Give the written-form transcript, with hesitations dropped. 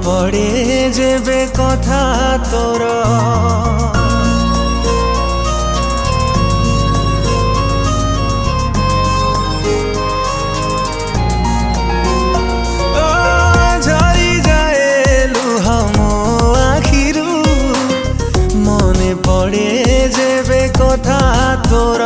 পড়ে যেবে কথা তোর ঝরি যায় লুহ মো আখিরু মনে পড়ে যেবে কথা তোর